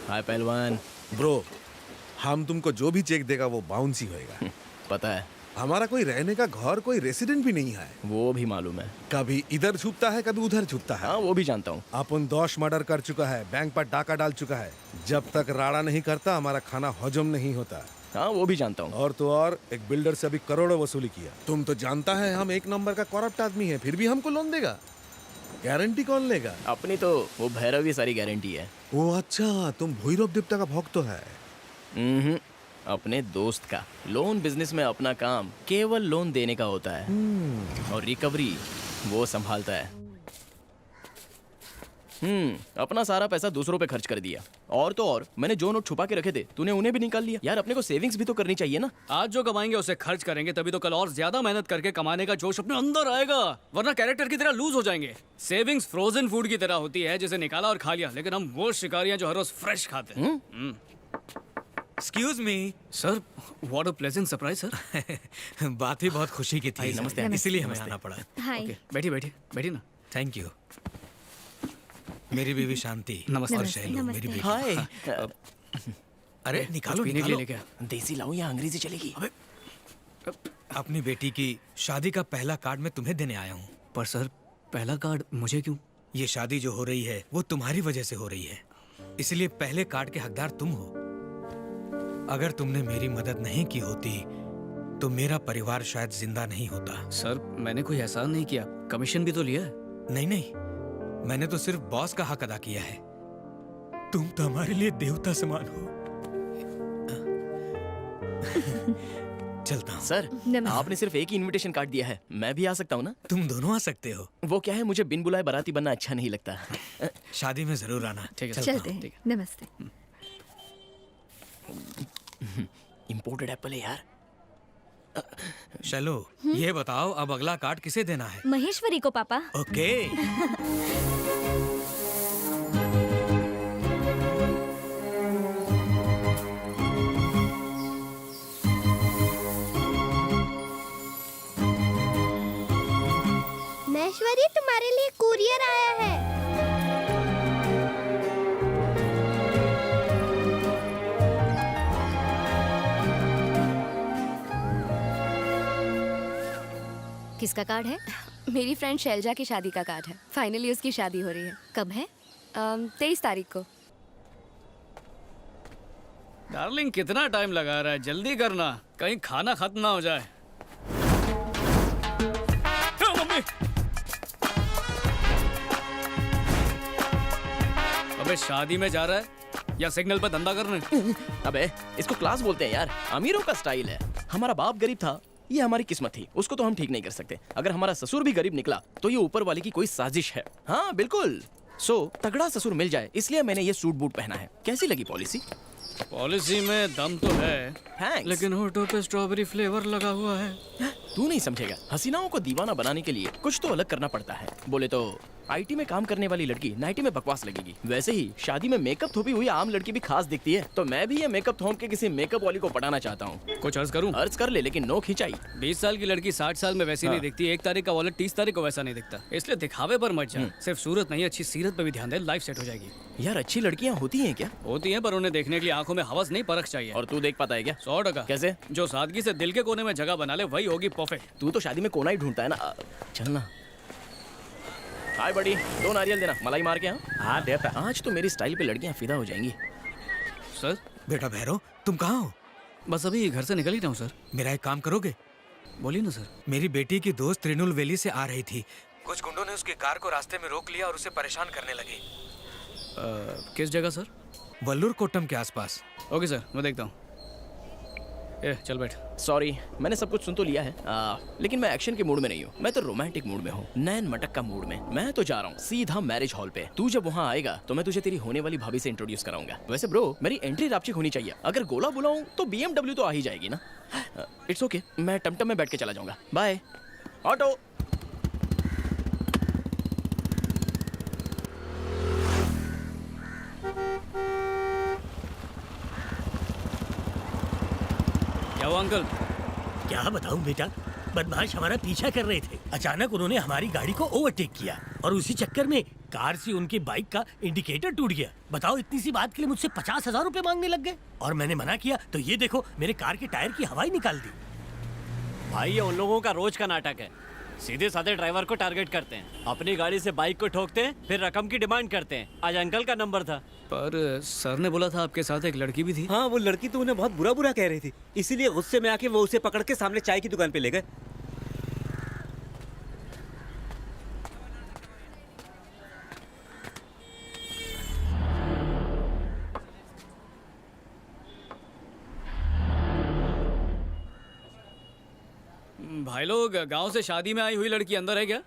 हाय पहलवान। ब्रो, हम तुमको जो भी चेक देगा वो बाउंस ही होएगा। पता है, हमारा कोई रहने का घर, कोई रेसिडेंट भी नहीं है। वो भी मालूम है। कभी इधर छुपता है, कभी उधर छुपता है। हाँ वो भी जानता हूँ। अपन 10 मर्डर कर चुका है, बैंक पर डाका डाल चुका है। जब तक राड़ा नहीं करता हमारा खाना हजम नहीं होता। हाँ वो भी जानता हूँ। और तो और एक बिल्डर से अभी करोड़ों वसूली किया। तुम तो जानता है हम एक नंबर का करप्ट आदमी है, फिर भी हमको लोन देगा। गारंटी कौन लेगा? अपनी तो वो भैरव ही सारी गारंटी है। ओ अच्छा, तुम भैरव देवता का भक्त तो है। अपने दोस्त का। लोन बिजनेस में अपना काम केवल लोन देने का होता है और रिकवरी वो संभालता है। अपना सारा पैसा दूसरों पे खर्च कर दिया। और तो और मैंने जो नोट छुपा के रखे थे तूने उन्हें भी निकाल लिया। यार अपने को सेविंग्स भी तो करनी चाहिए ना। आज जो कमाएंगे उसे खर्च करेंगे, तभी तो कल और ज्यादा मेहनत करके कमाने का जोश अपने अंदर आएगा, वरना कैरेक्टर की तरह लूज हो जाएंगे। सेविंग्स फ्रोजन फूड की तरह होती है, जिसे निकाला और खा लिया, लेकिन हम वो शिकारियां जो हर रोज फ्रेश खाते हैं। Excuse me sir, what a pleasant surprise sir. बात ही बहुत खुशी की थी। नमस्ते। इसीलिए हमें आना पड़ा। हाय। ओके, बैठिए बैठिए बैठिए ना। Thank you. मेरी बीवी शांति। नमस्ते। और शैलू मेरी बेटी। हाय। अरे निकालो पीने के निकालो। लिए लेके आ। देसी लाऊं या अंग्रेजी चलेगी? अपनी बेटी की शादी का पहला कार्ड मैं तुम्हें देने आया हूँ। पर सर, पहला कार्ड मुझे क्यों? ये शादी जो हो रही है वो तुम्हारी वजह से हो रही है, इसलिए पहले कार्ड के हकदार तुम हो। अगर तुमने मेरी मदद नहीं की होती तो मेरा परिवार शायद जिंदा नहीं होता। सर, मैंने कोई एहसान नहीं किया, कमीशन भी तो लिया है। नहीं नहीं, मैंने तो सिर्फ बॉस का हक अदा किया है। तुम तो हमारे लिए देवता समान हो। चलता हूँ। सर, नमस्ते। आपने सिर्फ एक ही इनविटेशन कार्ड दिया है, मैं भी आ सकता हूँ ना? तुम दोनों आ सकते हो। वो क्या है, मुझे बिन बुलाए बाराती बनना अच्छा नहीं लगता। शादी में जरूर आना। ठीक है, चलता चलते हूँ। हैं। नमस्ते। इम्पोर्टेड एप्पल है यार। चलो ये बताओ अब अगला कार्ड किसे देना है? महेश्वरी को पापा। ओके। महेश्वरी, तुम्हारे लिए कुरियर आया है। किसका कार्ड है? मेरी फ्रेंड शैलजा की शादी का कार्ड है। फाइनली उसकी शादी हो रही है। कब है? 23 तारीख को। डार्लिंग, कितना टाइम लगा रहा है, जल्दी करना, कहीं खाना खत्म ना हो जाए। मम्मी! अबे शादी में जा रहा है या सिग्नल पे धंधा करने? अबे इसको क्लास बोलते हैं यार, अमीरों का स्टाइल है। हमारा बाप गरीब था, ये हमारी किस्मत थी, उसको तो हम ठीक नहीं कर सकते। अगर हमारा ससुर भी गरीब निकला तो ये ऊपर वाले की कोई साजिश है। हाँ बिल्कुल। तगड़ा ससुर मिल जाए इसलिए मैंने ये सूट बूट पहना है। कैसी लगी पॉलिसी? पॉलिसी में दम तो है, Thanks. लेकिन होठों पे स्ट्रॉबेरी फ्लेवर लगा हुआ है। तू नहीं समझेगा, हसीनाओं को दीवाना बनाने के लिए कुछ तो अलग करना पड़ता है। बोले तो आईटी में काम करने वाली लड़की नाइटी में बकवास लगेगी, वैसे ही शादी में मेकअप थोपी हुई आम लड़की भी खास दिखती है। तो मैं भी ये मेकअप थोप के किसी मेकअप वाली को पटाना चाहता हूँ। कुछ अर्ज करूं? अर्ज कर ले, लेकिन नो खिंचाई। 20 साल की लड़की 60 साल में वैसी नहीं दिखती। 1 तारीख का वॉलेट 30 तारीख को वैसा नहीं दिखता, इसलिए दिखावे पर मत जा। सिर्फ सूरत नहीं, अच्छी सीरत पे भी ध्यान दे, लाइफ सेट हो जाएगी। यार अच्छी लड़कियाँ होती हैं क्या? होती हैं, पर उन्हें देखने के लिए आंखों में हवस नहीं, परख चाहिए। और तू देख पाता है क्या? 100%। कैसे? जो सादगी से दिल के कोने में जगह बना ले वही होगी परफेक्ट। तू तो शादी में कोना ही ढूंढता है ना। चलना। हाय बड़ी, 2 नारियल देना, मलाई मार के। हाँ देता। आज तो मेरी स्टाइल पे लड़कियां फिदा हो जाएंगी। सर, बेटा भैरव, तुम कहाँ हो? बस अभी घर से निकल ही रहा हूँ सर। मेरा एक काम करोगे? बोलिए ना सर। मेरी बेटी की दोस्त त्रिनुल वैली से आ रही थी। कुछ गुंडों ने उसकी कार को रास्ते में रोक लिया और उसे परेशान करने लगे। किस जगह सर? वल्लूर कोट्टम के आसपास। ओके सर, मैं देखता हूँ। चल बैठ। सॉरी, मैंने सब कुछ सुन तो लिया है, लेकिन मैं एक्शन के मूड में नहीं हूँ। मैं तो रोमांटिक मूड में हूँ, नैन मटक का मूड में। मैं तो जा रहा हूँ सीधा मैरिज हॉल पे। तू जब वहाँ आएगा तो मैं तुझे तेरी होने वाली भाभी से इंट्रोड्यूस कराऊंगा। वैसे ब्रो, मेरी एंट्री रापचिक होनी चाहिए। अगर गोला बुलाऊं तो BMW तो आ ही जाएगी ना। इट्स ओके, मैं टमटम में बैठ के चला जाऊंगा। बाय। ऑटो। क्या हुआ अंकल? क्या बताऊं बेटा, बदमाश हमारा पीछा कर रहे थे। अचानक उन्होंने हमारी गाड़ी को ओवरटेक किया और उसी चक्कर में कार से उनकी बाइक का इंडिकेटर टूट गया। बताओ, इतनी सी बात के लिए मुझसे 50,000 रुपए मांगने लग गए। और मैंने मना किया तो ये देखो मेरे कार के टायर की हवा ही निकाल दी। भाई ये उन लोगों का रोज का नाटक है। सीधे साधे ड्राइवर को टारगेट करते हैं, अपनी गाड़ी से बाइक को ठोकते हैं, फिर रकम की डिमांड करते हैं। आज अंकल का नंबर था। पर सर ने बोला था आपके साथ एक लड़की भी थी। हाँ, वो लड़की तो उन्हें बहुत बुरा बुरा कह रही थी, इसीलिए गुस्से में आके वो उसे पकड़ के सामने चाय की दुकान पे ले गए। भाई लोग, गांव से शादी में आई हुई लड़की अंदर है क्या?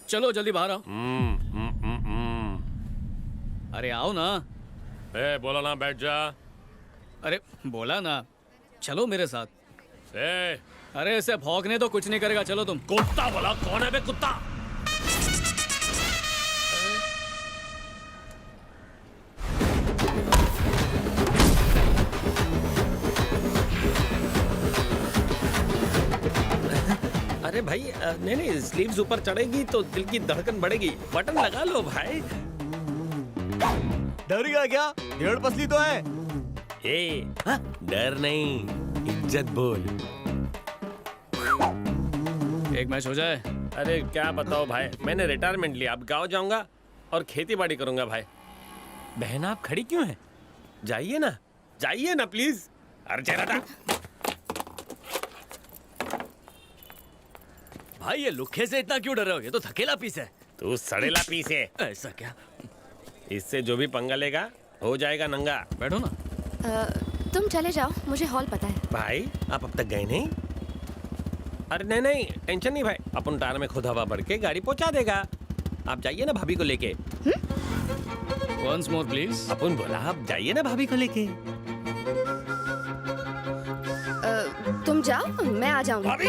चलो जल्दी बाहर आओ। अरे आओ ना। बोला ना बैठ जा। अरे बोला ना, चलो मेरे साथ। अरे इसे भौंकने तो कुछ नहीं करेगा, चलो तुम। कुत्ता बोला, कौन है बे कुत्ता? अरे भाई, नहीं, स्लीव्स ऊपर चढ़ेगी तो दिल की धड़कन बढ़ेगी। बटन लगा लो भाई। डर गया क्या? डेढ़ पसली तो है। डर नहीं, इज्जत बोल। एक मैच हो जाए। अरे क्या बताओ भाई, मैंने रिटायरमेंट लिया, अब गाँव जाऊंगा और खेती बाड़ी करूंगा भाई। बहन आप खड़ी क्यों है? जाइए ना प्लीज। अरे चेहरा भाई ये लुखे से इतना क्यों डर रहे हो? ये तो थकेला पीस है। तू सड़ेला पीस है। ऐसा क्या? इससे जो भी पंगा लेगा हो जाएगा नंगा। बैठो ना। तुम चले जाओ, मुझे हॉल पता है। भाई आप अब तक गए नहीं? अरे नहीं, टेंशन नहीं भाई, अपन टायर में खुद हवा भर के गाड़ी पहुंचा देगा। आप जाइए ना भाभी को लेके। Once more please। अपन बोला आप जाइए ना भाभी को लेके। तुम जाओ, मैं आ जाऊंगी। भाभी,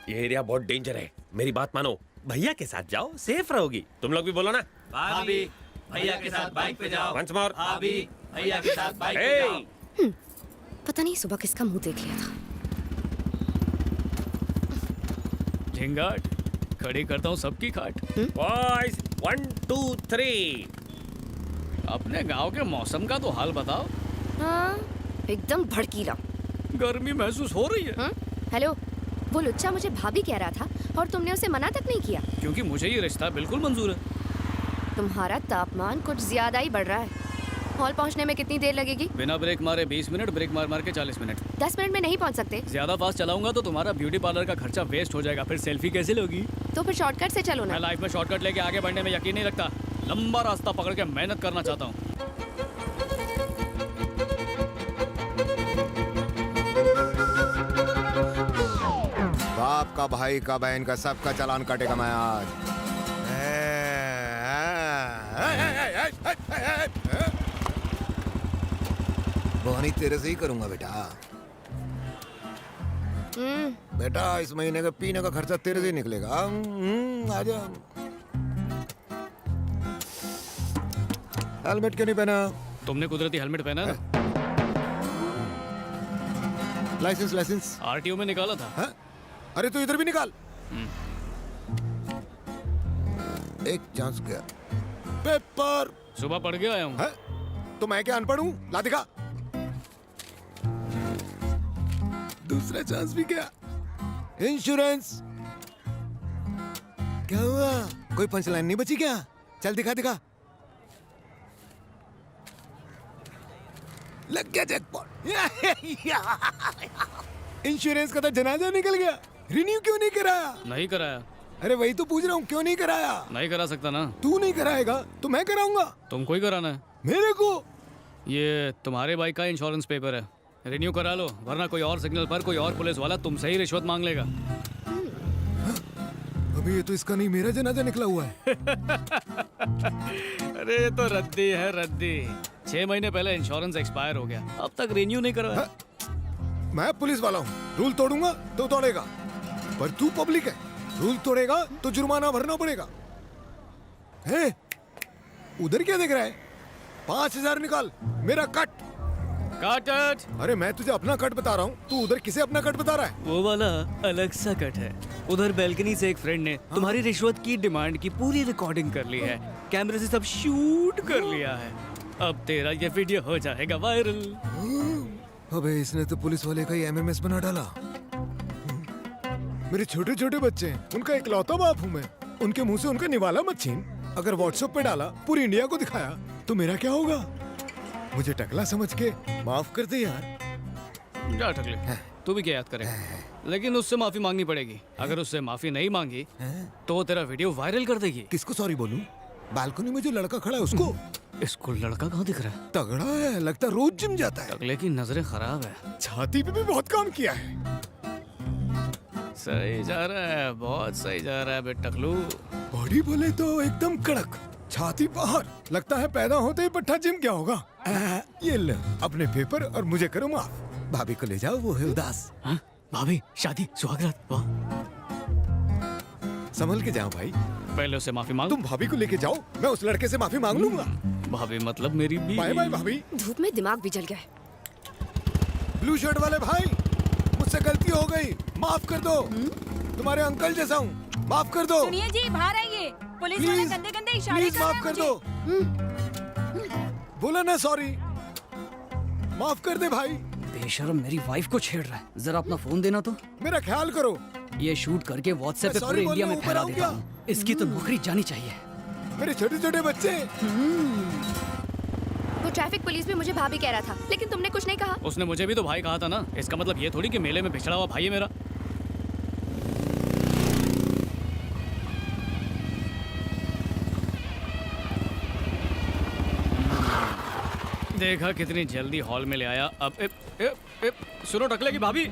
ये एरिया बहुत डेंजर है, मेरी बात मानो। भैया के साथ जाओ, सेफ रहोगी। तुम लोग भी बोलो ना। भाभी भैया के साथ बाइक पे जाओ। Once more. भाभी भैया के साथ बाइक पे जाओ। पता नहीं सुबह किसका मुंह देख लिया था। झिंगाट खड़ी करता हूँ सबकी खाट। बॉयज 1 2 3। अपने गांव के मौसम का तो हाल बताओ। हाँ, एकदम भड़कीला। गर्मी महसूस हो रही है। हेलो, वो लुच्चा मुझे भाभी कह रहा था और तुमने उसे मना तक नहीं किया। क्योंकि मुझे ये रिश्ता बिल्कुल मंजूर है। तुम्हारा तापमान कुछ ज्यादा ही बढ़ रहा है। हॉल पहुंचने में कितनी देर लगेगी? बिना ब्रेक मारे 20 मिनट, ब्रेक मार मार के 40 मिनट। 10 मिनट में नहीं पहुंच सकते? ज्यादा फास्ट चलाऊंगा तो तुम्हारा ब्यूटी पार्लर का खर्चा वेस्ट हो जाएगा, फिर सेल्फी कैसे लोगी? तो फिर शॉर्टकट से चलो मैं ना। लाइफ में शॉर्टकट लेके आगे बढ़ने में यकीन नहीं रखता, लंबा रास्ता पकड़ के मेहनत करना चाहता हूँ। बाप का, भाई का, बहन का, सबका चालान काटेगा मैं आज। बोहनी तेरे से ही करूंगा बेटा। बेटा इस महीने का पीने का खर्चा तेरे से ही निकलेगा। आजा। हेलमेट क्यों नहीं पहना? तुमने कुदरती हेलमेट पहना ना? लाइसेंस आरटीओ में निकाला था। है? अरे तो इधर भी निकाल। एक चांस गया। पेपर सुबह पढ़ के आया हूँ। तो मैं क्या अनपढ़ हूँ? ला दिखा। दूसरा चांस भी गया। इंश्योरेंस। क्या हुआ? कोई पंचलाइन नहीं बची क्या? चल दिखा दिखा। लग गया जैकपॉट। इंश्योरेंस का तो जनाजा निकल गया। रिन्यू क्यों नहीं कराया? नहीं कराया। अरे वही तो पूछ रहा हूँ, क्यों नहीं कराया? नहीं करा सकता ना। तू नहीं कराएगा तो मैं कराऊंगा। तुमको ही कराना है। मेरे को? ये तुम्हारे बाइक का इंश्योरेंस पेपर है, रिन्यू करा लो, वरना कोई और सिग्नल पर कोई और पुलिस वाला तुमसे ही रिश्वत मांग लेगा। अभी ये तो इसका नहीं, मेरा जनाजा निकला हुआ है। अरे ये तो रद्दी है, रद्दी। 6 महीने पहले इंश्योरेंस एक्सपायर हो गया, अब तक रिन्यू नहीं करवाया। मैं पुलिस वाला हूँ, रूल तोड़ूंगा तो तोड़ेगा, पर तू पब्लिक है, रूल तोड़ेगा तो जुर्माना भरना पड़ेगा। है? उधर क्या देख रहा है? 5,000 निकाल, मेरा कट। काट कट। अरे मैं तुझे अपना कट बता रहा हूँ, तू उधर किसे अपना कट बता रहा है? वो वाला अलग सा कट है। उधर बैल्कनी से एक फ्रेंड ने तुम्हारी रिश्वत की डिमांड की पूरी रिकॉर्डिंग कर ली है, कैमरे से सब शूट कर लिया है। अब तेरा ये वीडियो हो जाएगा वायरल। अबे इसने तो पुलिस वाले का ही एमएमएस बना डाला। मेरे छोटे छोटे बच्चे हैं, उनका इकलौता बाप हूँ मैं। उनके मुंह से उनका निवाला मत छीन। अगर व्हाट्सएप पे डाला, पूरी इंडिया को दिखाया, तो मेरा क्या होगा? मुझे टकला समझ के माफ कर दे यार। जा टकले, तू भी क्या याद करेगा? लेकिन उससे माफी मांगनी पड़ेगी। अगर उससे माफी नहीं मांगी तो तेरा वीडियो वायरल कर देगी। किसको सॉरी बोलूं? बालकनी में जो लड़का खड़ा है उसको। इसको लड़का कहाँ दिख रहा है? तगड़ा है, लगता है रोज जिम जाता है। टकले की नजरें खराब है। छाती पे भी बहुत काम किया है। सही जा रहा है, बहुत सही जा रहा है बे टकलू। बॉडी बोले तो एकदम कड़क, छाती बाहर। लगता है पैदा होते ही पट्टा जिम क्या होगा। ये ले अपने पेपर और मुझे करो माफ। भाभी को ले जाओ, वो है उदास। हाँ? भाभी शादी सुहागरात, वाह। संभल के जाओ भाई। पहले उससे माफी मांग। तुम भाभी को लेके जाओ, मैं उस लड़के से माफी मांग लूंगा। भाभी मतलब मेरी बीवी। बाय बाय भाभी। धूप में दिमाग भी जल गया है। ब्लू शर्ट वाले भाई, मुझसे गलती हो गई, माफ कर दो। तुम्हारे अंकल जैसा हूँ, माफ कर दो। सुनिए जी, बाहर आइए। पुलिस वाले गंदे गंदे इशारे प्लीज कर रहे माफ हैं कर मुझे। दो। बोला ना सॉरी, माफ कर दे भाई। बेशर्म मेरी वाइफ को छेड़ रहा है। जरा अपना फोन देना तो। मेरा ख्याल करो। ये शूट करके व्हाट्सएप पे मैं पूरे sorry इंडिया में बोलने फैला ऊपर देता आऊं हूँ। इसकी तो नौकरी जानी चाहिए। मेरे छोटे छोटे बच्चे। वो ट्रैफिक पुलिस भी मुझे भाभी कह रहा था, लेकिन तुमने कुछ नहीं कहा। उसने मुझे भी तो भाई कहा था ना। इसका मतलब ये थोड़ी कि मेले में बिछड़ा हुआ भाई है मेरा। देखा कितनी जल्दी हॉल में ले आया। अब सुनो टकले की भाभी,